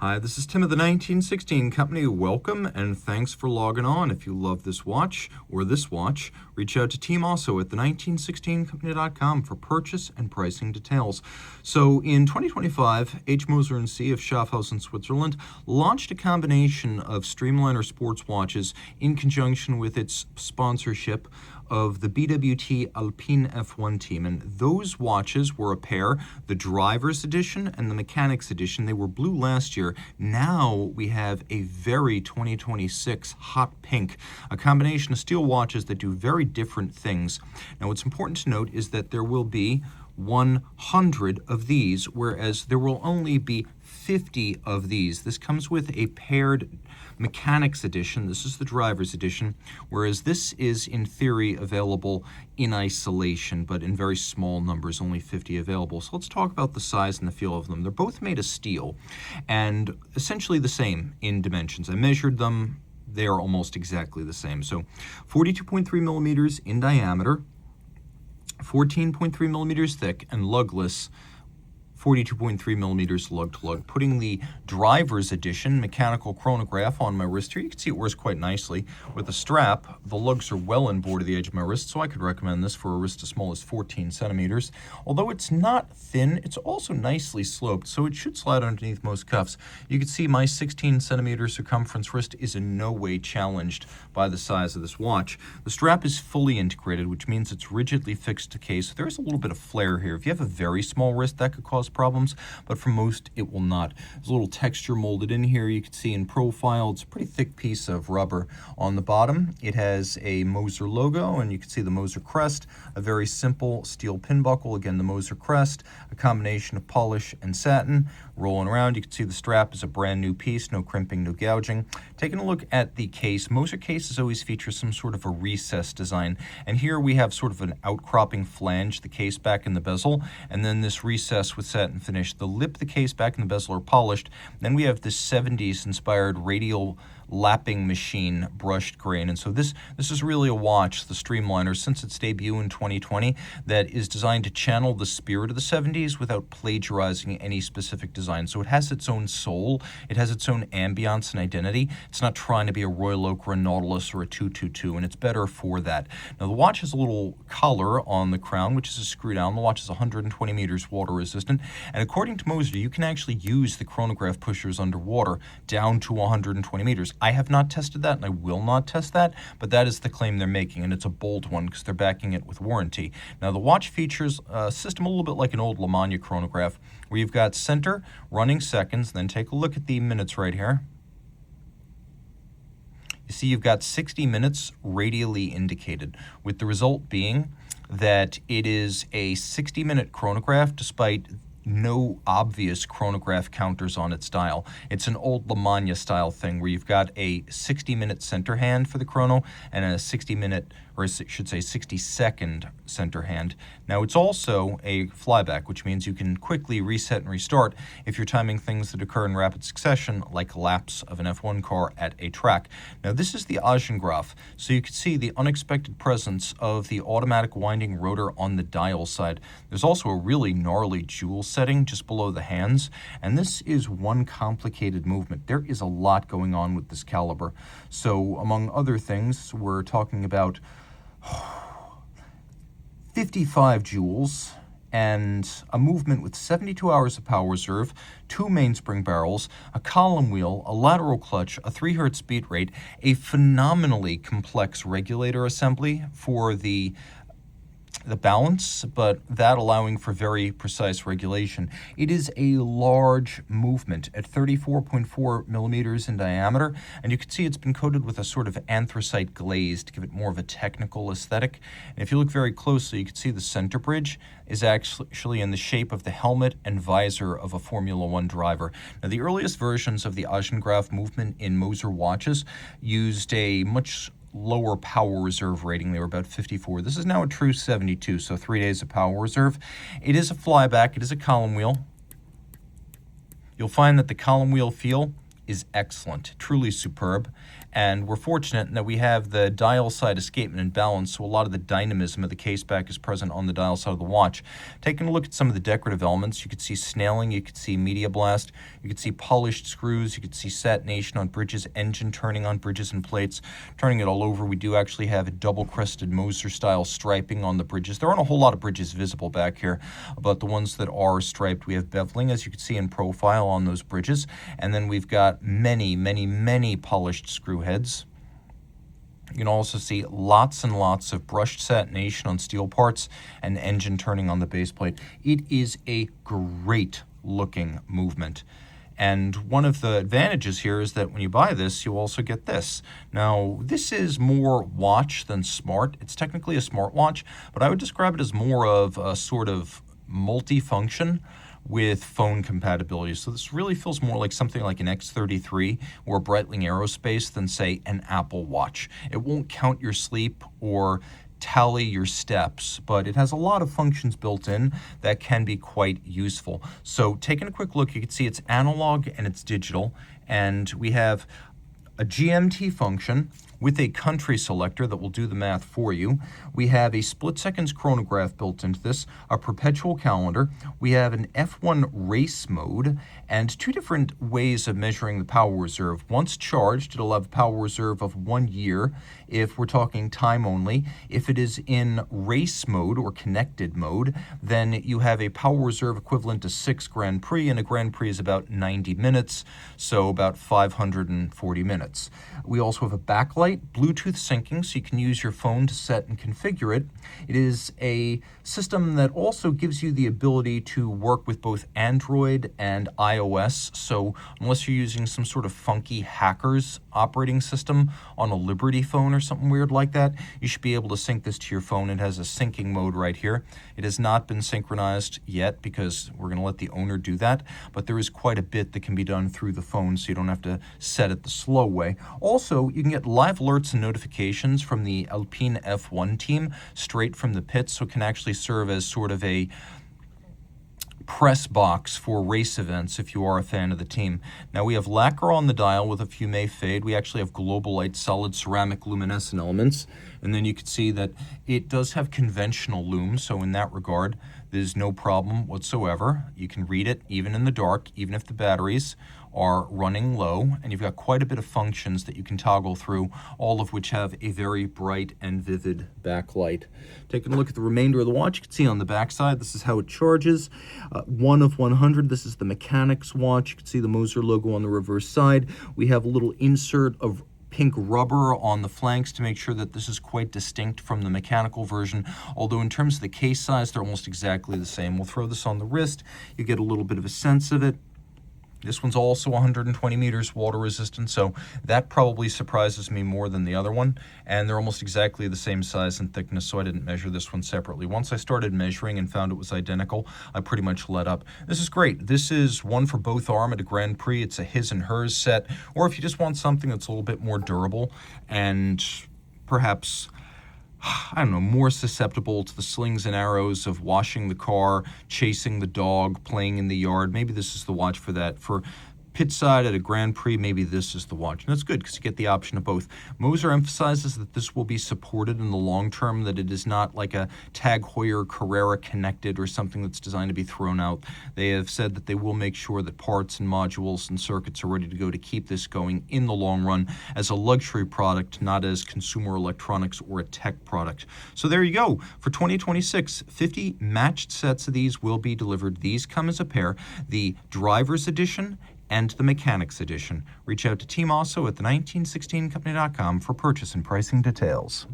Hi, this is Tim of the 1916 Company. Welcome and thanks for logging on. If you love this watch or this watch, reach out to Team Mosso at the1916company.com for purchase and pricing details. So in 2025, Moser Cie of Schaffhausen, Switzerland, launched a combination of Streamliner sports watches in conjunction with its sponsorship of the BWT Alpine F1 team. And those watches were a pair, the Driver's Edition and the Mechanics Edition. They were blue last year. Now we have a very 2026 hot pink, a combination of steel watches that do very different things. Now what's important to note is that there will be 100 of these, whereas there will only be 50 of these. This comes with a paired Mechanics Edition. This is the Driver's Edition, whereas this is in theory available in isolation, but in very small numbers, only 50 available. So let's talk about the size and the feel of them. They're both made of steel and essentially the same in dimensions. I measured them. They are almost exactly the same. So 42.3 millimeters in diameter, 14.3 millimeters thick, and lugless, 42.3 millimeters lug-to-lug. Putting the Driver's Edition mechanical chronograph on my wrist here, you can see it wears quite nicely. With a strap, the lugs are well inboard to the edge of my wrist, so I could recommend this for a wrist as small as 14 centimeters. Although it's not thin, it's also nicely sloped, so it should slide underneath most cuffs. You can see my 16 centimeter circumference wrist is in no way challenged by the size of this watch. The strap is fully integrated, which means it's rigidly fixed to case. There's a little bit of flare here. If you have a very small wrist, that could cause problems, but for most it will not. There's a little texture molded in here. You can see in profile it's a pretty thick piece of rubber. On the bottom it has a Moser logo, and you can see the Moser crest, a very simple steel pin buckle, again the Moser crest, a combination of polish and satin. Rolling around, you can see the strap is a brand new piece, no crimping, no gouging. Taking a look at the case, Moser cases always feature some sort of a recessed design, and here we have sort of an outcropping flange, the case back in the bezel, and then this recess with satin finish. The lip, the case back, and the bezel are polished. Then we have this 70s inspired radial lapping machine brushed grain, and so this is really a watch, the Streamliner, since its debut in 2020, that is designed to channel the spirit of the 70s without plagiarizing any specific design. So it has its own soul, it has its own ambiance and identity. It's not trying to be a Royal Oak or a Nautilus or a 222, and it's better for that. Now the watch has a little collar on the crown, which is a screw down. The watch is 120 meters water resistant, and according to Moser, you can actually use the chronograph pushers underwater down to 120 meters. I have not tested that, and I will not test that, but that is the claim they're making, and it's a bold one because they're backing it with warranty. Now, the watch features a system a little bit like an old Lemania chronograph, where you've got center running seconds. Then take a look at the minutes right here. You see you've got 60 minutes radially indicated, with the result being that it is a 60-minute chronograph despite no obvious chronograph counters on its dial. It's an old Lemania style thing where you've got a 60-minute center hand for the chrono and a 60-minute, or I should say 60-second center hand. Now it's also a flyback, which means you can quickly reset and restart if you're timing things that occur in rapid succession, like laps of an F1 car at a track. Now this is the Chronograph, so you can see the unexpected presence of the automatic winding rotor on the dial side. There's also a really gnarly jewel setting just below the hands, and this is one complicated movement. There is a lot going on with this caliber. So among other things, we're talking about 55 jewels and a movement with 72 hours of power reserve, 2 mainspring barrels, a column wheel, a lateral clutch, a 3 Hz beat rate, a phenomenally complex regulator assembly for the balance, but that allowing for very precise regulation. It is a large movement at 34.4 millimeters in diameter, and you can see it's been coated with a sort of anthracite glaze to give it more of a technical aesthetic. And if you look very closely, you can see the center bridge is actually in the shape of the helmet and visor of a Formula One driver. Now, the earliest versions of the Chronograph movement in Moser watches used a much lower power reserve rating. They were about 54. This is now a true 72, so 3 days of power reserve. It is a flyback. It is a column wheel. You'll find that the column wheel feel is excellent, truly superb. And we're fortunate in that we have the dial side escapement and balance, so a lot of the dynamism of the case back is present on the dial side of the watch. Taking a look at some of the decorative elements, you could see snailing, you could see media blast, you could see polished screws, you could see satination on bridges, engine turning on bridges and plates. Turning it all over, we do actually have a double-crested Moser-style striping on the bridges. There aren't a whole lot of bridges visible back here, but the ones that are striped, we have beveling, as you can see in profile on those bridges. And then we've got many polished screw heads. You can also see lots and lots of brushed satination on steel parts and engine turning on the base plate. It is a great looking movement. And one of the advantages here is that when you buy this, you also get this. Now, this is more watch than smart. It's technically a smartwatch, but I would describe it as more of a sort of multi-function with phone compatibility. So this really feels more like something like an X33 or Breitling Aerospace than, say, an Apple Watch. It won't count your sleep or tally your steps, but it has a lot of functions built in that can be quite useful. So taking a quick look, you can see it's analog and it's digital, and we have a GMT function with a country selector that will do the math for you. We have a split seconds chronograph built into this, a perpetual calendar. We have an F1 race mode and two different ways of measuring the power reserve. Once charged, it'll have a power reserve of 1 year if we're talking time only. If it is in race mode or connected mode, then you have a power reserve equivalent to 6 Grand Prix, and a Grand Prix is about 90 minutes, so about 540 minutes. We also have a backlight, Bluetooth syncing, so you can use your phone to set and configure it. It is a system that also gives you the ability to work with both Android and iOS, so unless you're using some sort of funky hacker's operating system on a Liberty phone or something weird like that, you should be able to sync this to your phone. It has a syncing mode right here. It has not been synchronized yet because we're going to let the owner do that, but there is quite a bit that can be done through the phone, so you don't have to set it the slow way. Also, you can get live alerts and notifications from the Alpine F1 team straight from the pits, so it can actually serve as sort of a press box for race events if you are a fan of the team. Now we have lacquer on the dial with a fumé fade. We actually have Global Light solid ceramic luminescent elements, and then you can see that it does have conventional lume, so in that regard there's no problem whatsoever. You can read it even in the dark, even if the batteries are running low, and you've got quite a bit of functions that you can toggle through, all of which have a very bright and vivid backlight. Taking a look at the remainder of the watch, you can see on the back side, this is how it charges. 1 of 100, this is the mechanics watch. You can see the Moser logo on the reverse side. We have a little insert of pink rubber on the flanks to make sure that this is quite distinct from the mechanical version, although in terms of the case size, they're almost exactly the same. We'll throw this on the wrist. You get a little bit of a sense of it. This one's also 120 meters water resistant, so that probably surprises me more than the other one. And they're almost exactly the same size and thickness, so I didn't measure this one separately. Once I started measuring and found it was identical, I pretty much let up. This is great. This is one for both arm at a Grand Prix. It's a his and hers set, or if you just want something that's a little bit more durable and perhaps, I don't know, more susceptible to the slings and arrows of washing the car, chasing the dog, playing in the yard. Maybe this is the watch for that. For pit side at a Grand Prix, maybe this is the watch. And that's good because you get the option of both. Moser emphasizes that this will be supported in the long term, that it is not like a Tag Heuer Carrera connected or something that's designed to be thrown out. They have said that they will make sure that parts and modules and circuits are ready to go to keep this going in the long run as a luxury product, not as consumer electronics or a tech product. So there you go. For 2026, 50 matched sets of these will be delivered. These come as a pair, the driver's edition and the Mechanics Edition. Reach out to Team Mosso at the 1916company.com for purchase and pricing details.